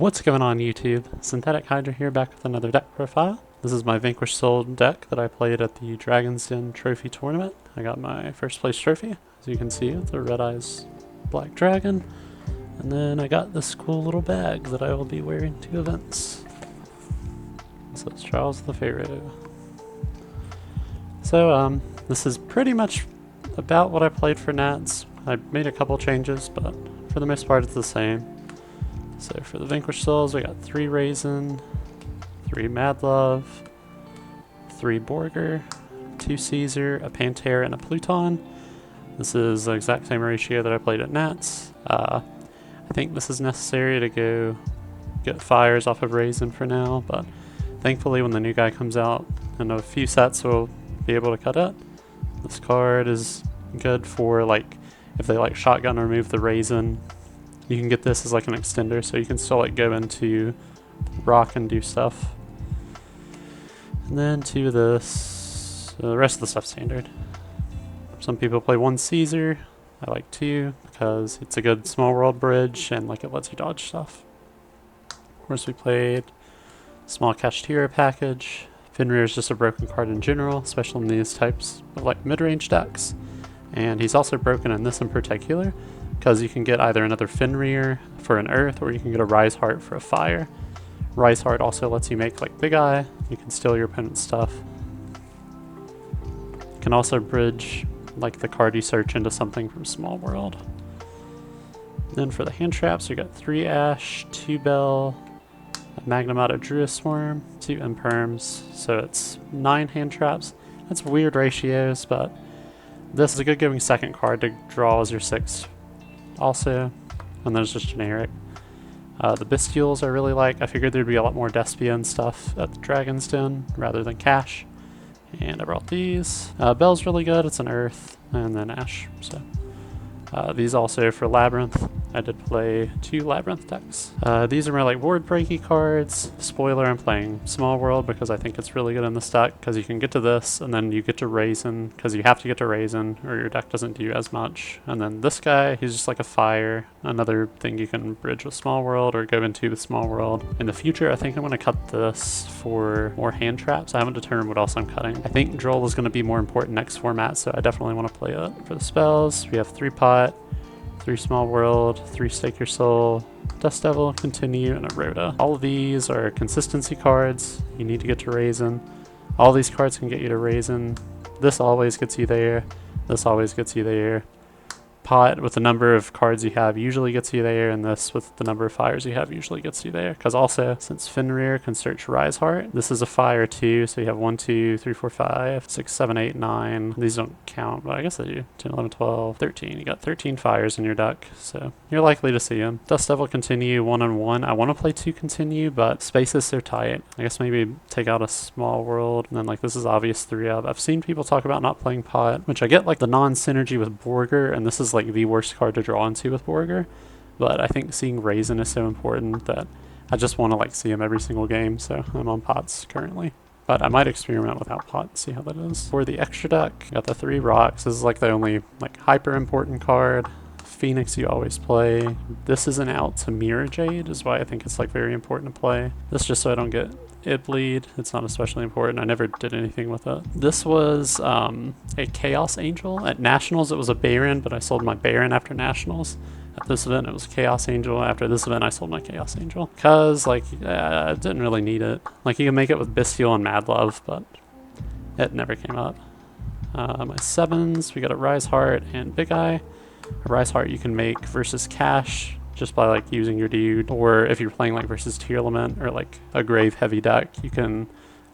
What's going on YouTube? Synthetic Hydra here, back with another deck profile. This is my Vanquish Soul deck that I played at the Dragon's Den Trophy Tournament. I got my first place trophy, as you can see, with the Red Eyes Black Dragon. And then I got this cool little bag that I will be wearing to events. It says Charles the Pharaoh. So, this is pretty much about what I played for Nats. I made a couple changes, but for the most part it's the same. So for the Vanquish Souls, we got 3 Raisin, 3 Mad Love, 3 Borger, 2 Caesar, a Pantera, and a Pluton. This is the exact same ratio that I played at Nats. I think this is necessary to go get fires off of Raisin for now, but thankfully when the new guy comes out in a few sets we'll be able to cut it. This card is good for like if they like shotgun or remove the Raisin. You can get this as like an extender, so you can still like go into rock and do stuff. And then to this, the rest of the stuff's standard. Some people play 1 Caesar. I like 2 because it's a good small world bridge and like it lets you dodge stuff. Of course, we played small Kashtira package. Fenrir is just a broken card in general, especially in these types of like mid-range decks. And he's also broken in this in particular, because you can get either another Fenrir for an Earth, or you can get a Rise Heart for a Fire. Rise Heart also lets you make like Big Eye. You can steal your opponent's stuff. You can also bridge like the card you search into something from Small World. Then for the hand traps, we got 3 Ash, 2 Bell, a Magnum out of Druisworm, 2 Imperms, so it's 9 hand traps. That's weird ratios, but this is a good giving second card to draw as your 6th. Also, and then it's just generic. The Bestials I really like. I figured there'd be a lot more Despia and stuff at the Dragon's Den rather than Cash. And I brought these. Bell's really good, it's an Earth, and then Ash. So these also for Labyrinth. I did play 2 Labyrinth decks. These are more like board breaky cards. Spoiler, I'm playing Small World because I think it's really good in this deck, because you can get to this and then you get to Raisin, because you have to get to Raisin or your deck doesn't do as much. And then this guy, he's just like a fire, another thing you can bridge with Small World or go into with Small World. In the future, I think I'm going to cut this for more hand traps. I haven't determined what else I'm cutting. I think Droll is going to be more important next format, so I definitely want to play it. For the spells, we have 3 Pot, 3 Small World, 3 Stake Your Soul, Dust Devil, Continue, and a Rhoda. All of these are consistency cards. You need to get to Raisin. All these cards can get you to Raisin. This always gets you there. This always gets you there. Pot with the number of cards you have usually gets you there, and this with the number of fires you have usually gets you there. Because also, since Fenrir can search Rise Heart, this is a fire too, so you have 1, 2, 3, 4, 5, 6, 7, 8, 9. These don't count, but I guess they do. 10, 11, 12, 13. You got 13 fires in your deck, so you're likely to see them. Dust Devil Continue 1 on 1. I want to play 2 Continue, but space is so tight. I guess maybe take out a Small World, and then like this is obvious 3 of. I've seen people talk about not playing Pot, which I get like the non-synergy with Borger, and this is like the worst card to draw into with Borger, but I think seeing Raisin is so important that I just want to like see him every single game, so I'm on Pots currently. But I might experiment without Pot, see how that is. For the extra deck, got the 3 Rocks. This is like the only like hyper important card. Phoenix you always play. This isn't out to Mirror Jade, is why I think it's like very important to play. This just so I don't get it bleed. It's not especially important. I never did anything with it. This was a Chaos Angel. At Nationals it was a Baron, but I sold my Baron after Nationals. At this event it was Chaos Angel. After this event I sold my Chaos Angel. Because like I didn't really need it. Like you can make it with Bestial and Mad Love, but it never came up. My 7s, we got a Rise Heart and Big Eye. A Rise Heart you can make versus Cash just by like using your dude, or if you're playing like versus Tier Element or like a grave heavy deck, you can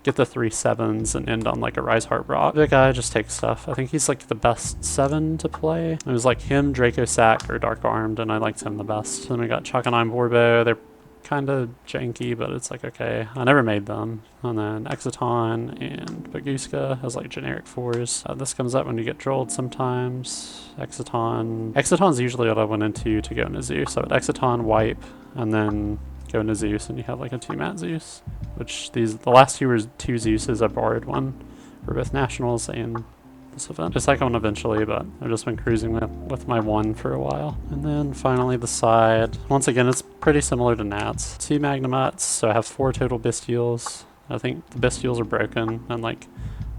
get the 3 7s and end on like a Rise Heart Rock. The guy just takes stuff. I think he's like the best 7 to play. It was like him, Draco Sack, or Dark Armed, and I liked him the best. Then we got Chakanine Borbo. They're kind of janky, but it's like okay. I never made them. And then Exciton and Baguska has like generic 4s. This comes up when you get trolled sometimes. Exciton's usually what I went into to go into Zeus. So at Exciton, wipe, and then go into Zeus, and you have like a 2-mat Zeus. Which the last 2 were 2 Zeuses. I borrowed one for both Nationals and this event. The second one eventually, but I've just been cruising with my 1 for a while. And then finally the side. Once again, it's pretty similar to Nats. 2 Magnamuts, so I have 4 total Bestials. I think the Bestials are broken, and like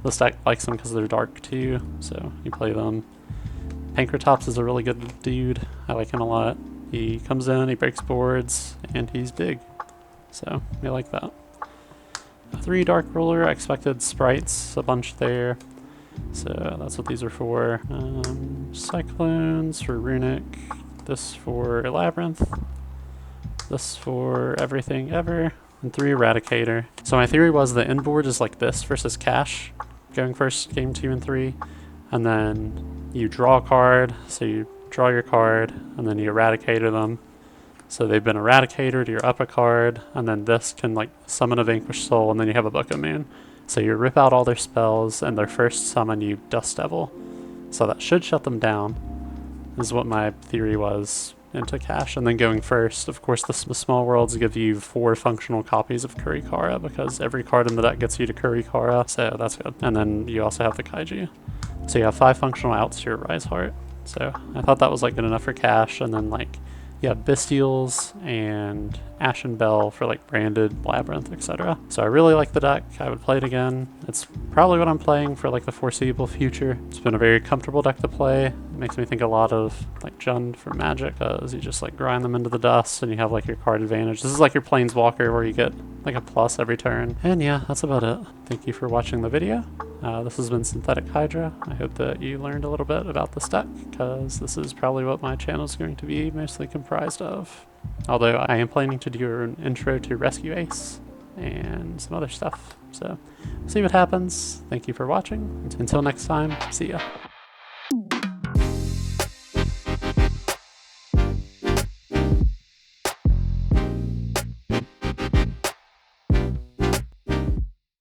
this deck likes them because they're dark too, so you play them. Pankratops is a really good dude. I like him a lot. He comes in, he breaks boards, and he's big. So, we like that. 3 Dark Ruler, I expected sprites, a bunch there. So that's what these are for. Cyclones for Runic. This for Labyrinth. This for Everything Ever. And 3 Eradicator. So my theory was the end board is like this versus Cash. Going first, game 2 and 3. And then you draw a card, so you draw your card, and then you Eradicator them. So they've been Eradicated, you're up a card, and then this can like summon a Vanquish Soul, and then you have a Book of Moon. So you rip out all their spells, and their first summon you Dust Devil. So that should shut them down, is what my theory was into Cash. And then going first, of course the Small Worlds give you 4 functional copies of Kurikara, because every card in the deck gets you to Kurikara, so that's good. And then you also have the Kaiju. So you have 5 functional outs to your Rise Heart. So I thought that was like good enough for Cash, and then like you have Bestials and Ashen Bell for like Branded, Labyrinth, etc. So I really like the deck. I would play it again. It's probably what I'm playing for like the foreseeable future. It's been a very comfortable deck to play. It makes me think a lot of like Jund from Magic, because you just like grind them into the dust and you have like your card advantage. This is like your Planeswalker where you get like a plus every turn. And yeah, that's about it. Thank you for watching the video. This has been Synthetic Hydra. I hope that you learned a little bit about this deck, because this is probably what my channel is going to be mostly comprised of. Although I am planning to do an intro to Rescue Ace and some other stuff. So, see what happens. Thank you for watching. Until next time, see ya.